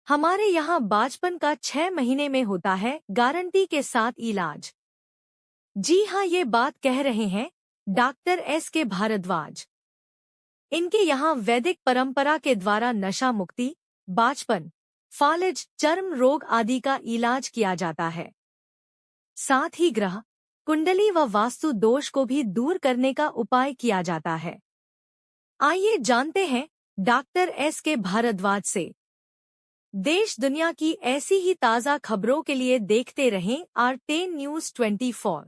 हमारे यहाँ बाजपन का 6 महीने में होता है गारंटी के साथ इलाज। जी हाँ, ये बात कह रहे हैं डॉक्टर S.K. भारद्वाज। इनके यहाँ वैदिक परंपरा के द्वारा नशा मुक्ति, बाजपन, फालिज, चर्म रोग आदि का इलाज किया जाता है। साथ ही ग्रह, कुंडली व वास्तु दोष को भी दूर करने का उपाय किया जाता है। आइए जानते हैं डॉक्टर S.K. भारद्वाज से। देश दुनिया की ऐसी ही ताज़ा खबरों के लिए देखते रहें R10 न्यूज़ 24।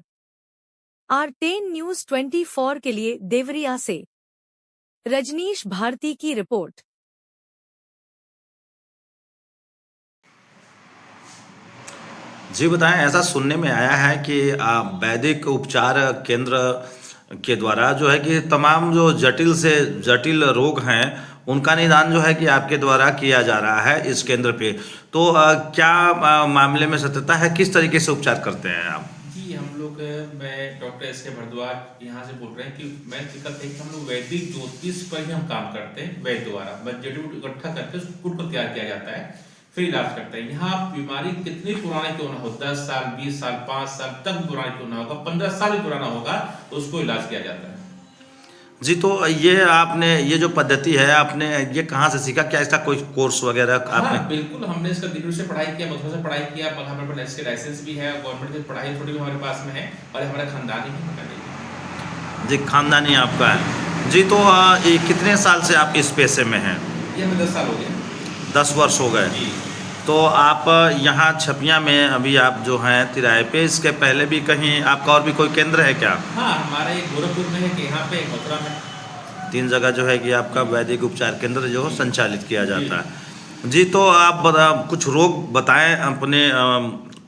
R10 न्यूज़ 24 के लिए देवरिया से रजनीश भारती की रिपोर्ट। जी बताएं, ऐसा सुनने में आया है कि वैदिक उपचार केंद्र के द्वारा जो है कि तमाम जो जटिल से जटिल रोग हैं उनका निदान जो है कि आपके द्वारा किया जा रहा है इस केंद्र पे। तो क्या मामले में सत्यता है, किस तरीके से उपचार करते हैं आप? जी हम लोग मैं डॉक्टर S.K. भारद्वाज यहाँ से बोल रहे हैं कि मैं दिक्कत है कि हम लोग वैदिक ज्योतिष पर ही हम काम करते हैं। वैद्य द्वारा जड़ी बूटी इकट्ठा करके उसको कूट कर तैयार किया जाता है, फिर इलाज करते हैं। यहाँ बीमारी कितनी पुरानी क्यों ना हो, 10 साल 20 साल 5 साल तक पुरानी क्यों ना होगा, 15 साल भी पुराना होगा, उसको इलाज किया जाता है। जी, तो ये आपने ये जो पद्धति है आपने ये कहाँ से सीखा? क्या इसका कोई कोर्स वगैरह आपने? हाँ बिल्कुल, हमने इसका दिल्ली से पढ़ाई किया, मथुरा से पढ़ाई किया, हमारे पास इसके लाइसेंस भी है, गवर्नमेंट की पढ़ाई थोड़ी भी हमारे पास में है और हमारा खानदानी भी। जी, खानदानी आपका है। जी, तो ये कितने साल से आप इस पेशे में हैं? ये हमें 10 साल हो गए। 10 वर्ष हो गए। जी। तो आप यहाँ छपिया में अभी आप जो हैं तिराहे पे, इसके पहले भी कहीं आपका और भी कोई केंद्र है क्या? हाँ, हमारा एक गोरखपुर में है कि यहाँ पे, मथुरा में। 3 जगह जो है कि आपका वैदिक उपचार केंद्र जो संचालित किया जाता है। जी, तो आप कुछ रोग बताएं अपने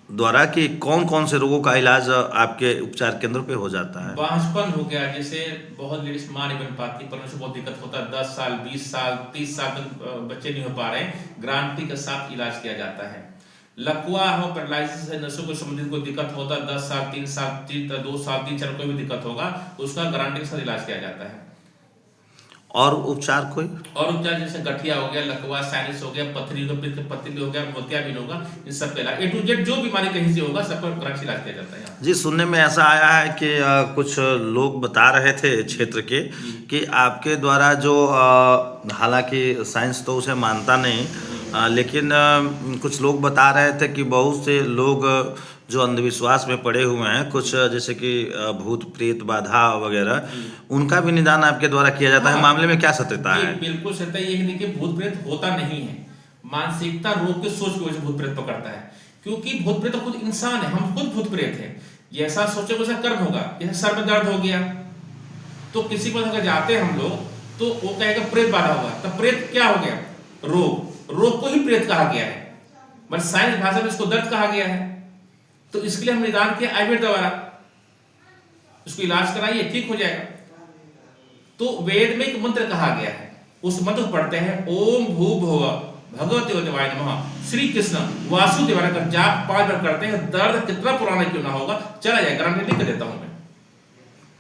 द्वारा कि कौन कौन से रोगों का इलाज आपके उपचार केंद्र पे हो जाता है? बांझपन हो गया, जैसे बहुत लेडीज मां नहीं बन पाती, पर उनसे बहुत दिक्कत होता है, 10 साल 20 साल 30 साल तक बच्चे नहीं हो पा रहे, गारंटी के साथ इलाज किया जाता है। लकवा हो, पैरालिसिस है, नसों को संबंधित कोई दिक्कत होता है, 10 साल 3 साल 2 साल 3 साल कोई भी दिक्कत होगा, उसका गारंटी के साथ इलाज किया जाता है। और उपचार कोई? और उपचार जैसे गठिया हो गया, लकवा, साइनस हो गया, पथरी हो गया, मोतियाबिंद होगा, इन सब का इलाज A to Z जो बीमारी कहीं से होगा सब पर इलाज किया जाता है। जी, सुनने में ऐसा आया है कि कुछ लोग बता रहे थे क्षेत्र के कि आपके द्वारा जो हालांकि साइंस तो उसे मानता नहीं, लेकिन कुछ लोग बता रहे थे कि बहुत से लोग जो अंधविश्वास में पड़े हुए हैं, कुछ जैसे कि भूत प्रेत बाधा वगैरह, उनका भी निदान आपके द्वारा किया जाता है। मामले में क्या सत्यता है? बिल्कुल सत्य ये नहीं कि भूत प्रेत होता नहीं है, मानसिकता रोग के सोच की वजह से भूत प्रेत पकड़ता है, क्योंकि भूत प्रेत तो खुद इंसान है, हम खुद भूत प्रेत है। जैसा सोचे वैसा कर्म होगा। जैसे सर में दर्द हो गया तो किसी को अगर जाते हैं हम लोग तो वो कहेगा प्रेत बाधा होगा, तो प्रेत क्या हो गया? रोग को ही प्रेत कहा गया है, बट साइंस भाषा में इसको दर्द कहा गया है। तो इसके लिए हम निदान किया आयुर्वेद द्वारा, उसको इलाज कराइए, ठीक हो जाएगा। तो वेद में एक मंत्र कहा गया है, उस मंत्र को पढ़ते हैं, ओम भूर्भुवः भगवते वासुदेवाय नमः, श्री कृष्ण वासुदेवाय का जाप 5 बार करते हैं, दर्द कितना पुराना क्यों ना होगा चला जाएगा, गारंटी लिख देता हूं मैं।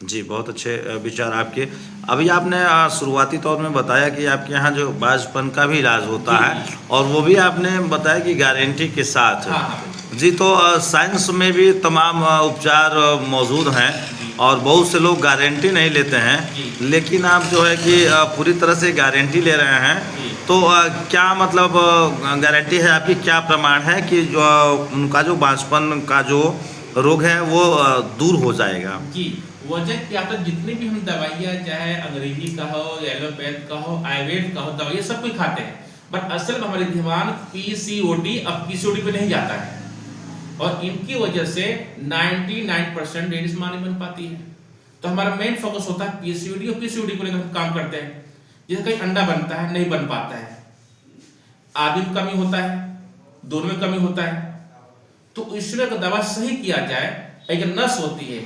जी, बहुत अच्छे विचार आपके। अभी आपने शुरुआती तौर में बताया कि आपके यहाँ जो बाजपन का भी इलाज होता है, और वो भी आपने बताया कि गारंटी के साथ। हाँ। जी, तो साइंस में भी तमाम उपचार मौजूद हैं और बहुत से लोग गारंटी नहीं लेते हैं, लेकिन आप जो है कि पूरी तरह से गारंटी ले रहे हैं। तो क्या मतलब गारंटी है आपकी, क्या प्रमाण है कि जो उनका जो बांझपन का जो रोग है वो दूर हो जाएगा? जी, वजह क्या था, जितनी भी हम दवाइयाँ, चाहे अंग्रेजी का हो, एलोपैथ का हो, आयुर्वेद का हो, दवाइयाँ सब कुछ खाते हैं, बट असल में हमारे ध्यान PCOD अब PCOD पे नहीं जाता है, और इनकी वजह से 99% लेडीज मां नहीं बन पाती है। तो हमारा मेन फोकस होता है PCOD, और PCOD को लेकर हम काम करते हैं। जैसे कहीं अंडा बनता है, नहीं बन पाता है, आदि में कमी होता है, दोनों में कमी होता है, तो इसलिए अगर दवा सही किया जाए, अगर नस होती है,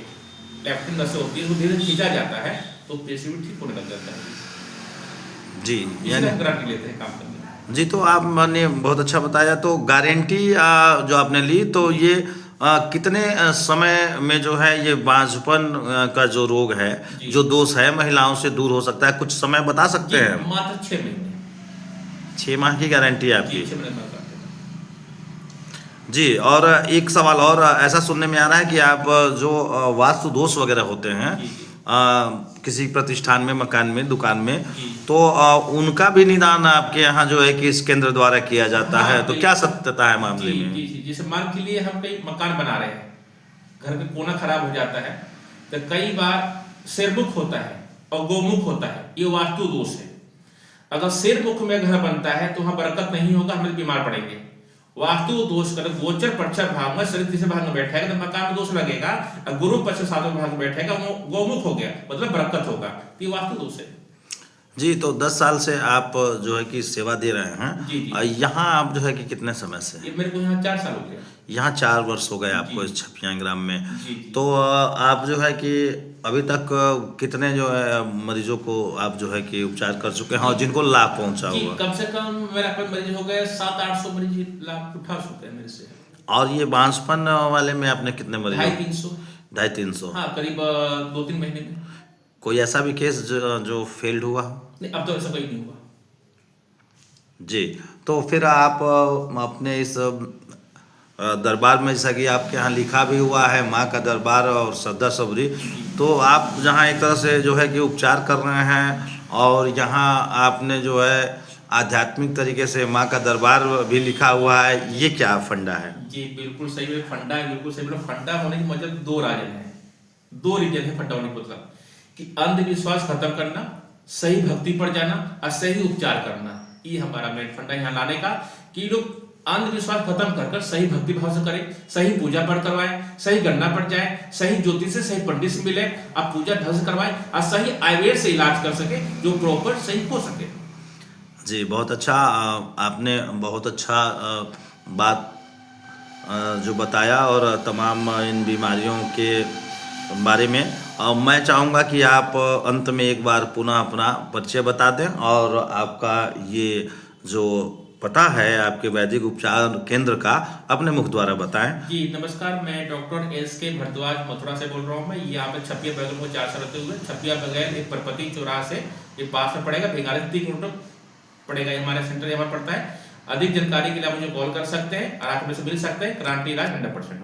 लैक्टिन नस होती है, तो धीरे धीरे खींचा जाता है, तो PCOD ठीक होने लग जाता है। जी, यानी गारंटी लेते हैं काम करने। जी, तो आपने बहुत अच्छा बताया। तो गारंटी जो आपने ली, तो ये कितने समय में जो है ये बांझपन का जो रोग है, जो दोष है, महिलाओं से दूर हो सकता है? कुछ समय बता सकते जी, हैं? मात्र 6 महीने। 6 माह की गारंटी है जी, आपकी? 6 महीने बाद। जी, और एक सवाल और ऐसा सुनने में आ रहा है कि आप जो वास्तु दोष वगैरह होते हैं जी, जी। किसी प्रतिष्ठान में, मकान में, दुकान में, जी। तो उनका भी निदान आपके यहाँ जो है कि इस केंद्र द्वारा किया जाता हाँ, है, तो क्या बिल्कुल। सत्यता है मामले जी, में? जी, जी। जैसे मान के लिए हम कहीं मकान बना रहे हैं, घर का कोना खराब हो जाता है, तो कई बार सिरमुख होता है और गोमुख होता है, ये वास्तु दोष है। अगर सिरमुख में घर बनता है तो वहाँ बरकत नहीं होगा, हम बीमार पड़ेंगे। वास्तु दोष कर गोचर पश्चिम भाग में शरीर तीसरे भाग में बैठेगा तो मकान में दोष लगेगा, और गुरु पश्चिम सातवें भाग में बैठेगा, वो गोमुख हो गया, मतलब बरकत होगा। ये वास्तु दोष है। जी, तो 10 साल से आप जो है कि सेवा दे रहे हैं। जी, जी। यहाँ आप जो है कि कितने समय से? ये मेरे को यहाँ 4 साल हो गया। यहाँ 4 वर्ष हो गए आपको जी। इस छपिया ग्राम में। जी, जी। तो आप जो है कि अभी तक कितने जो है मरीजों को आप जो है कि उपचार कर चुके हैं और जिनको लाभ पहुंचा जी, हुआ? कम से कम मेरा पे मरीज हो गए 700-800 मरीज लाभ उठा चुके हैं मेरे से। और ये बांझपन वाले में आपने कितने मरीज? 250-300। 250-300? हाँ, करीब 2-3 महीने में। कोई ऐसा भी केस जो फेल्ड हुआ? नहीं, अब तो ऐसा कोई नहीं हुआ। जी, तो फिर आप अपने इस दरबार में, जैसा कि आपके यहाँ लिखा भी हुआ है माँ का दरबार और श्रद्धा सबरी, तो आप जहाँ एक तरह से जो है कि उपचार कर रहे हैं और यहाँ आपने जो है आध्यात्मिक तरीके से माँ का दरबार भी लिखा हुआ है, ये क्या फंडा है? जी, बिल्कुल सही है, फंडा है, बिल्कुल सही। मतलब फंडा होने की मतलब 2 रीजन है, 2 रीजन है फंडा होने का मतलब, कि अंधविश्वास खत्म करना, सही भक्ति पर जाना और सही उपचार करना। ये हमारा मेन फंडा यहाँ लाने का, कि लोग अंधविश्वास खत्म कर कर सही भक्ति भाव से करें, सही पूजा पाठ करवाएं, सही गणना पर जाए, सही ज्योतिष से, सही पंडित से मिले, आप पूजा ढंग से करवाएं और सही आयुर्वेद से इलाज कर सके, जो प्रॉपर सही हो सके। जी, बहुत अच्छा। आपने बहुत अच्छा बात जो बताया और तमाम इन बीमारियों के बारे में। मैं चाहूँगा कि आप अंत में एक बार पुनः अपना परिचय बता दें और आपका ये जो पता है आपके वैदिक उपचार केंद्र का, अपने मुख द्वारा बताएं। जी, नमस्कार, मैं डॉक्टर एस.के. भारद्वाज मथुरा से बोल रहा हूँ। मैं यहाँ पे छपिया बगल में 4 साल रहते हुए, छपिया बगैर एक परपति चौराहा से ये पास में पड़ेगा, भिंगारी 3 किलोमीटर पड़ेगा, हमारा सेंटर यहाँ पड़ता है। अधिक जानकारी के लिए आप मुझे कॉल कर सकते हैं और आप मेरे से मिल सकते हैं। क्रांति इलाज 100%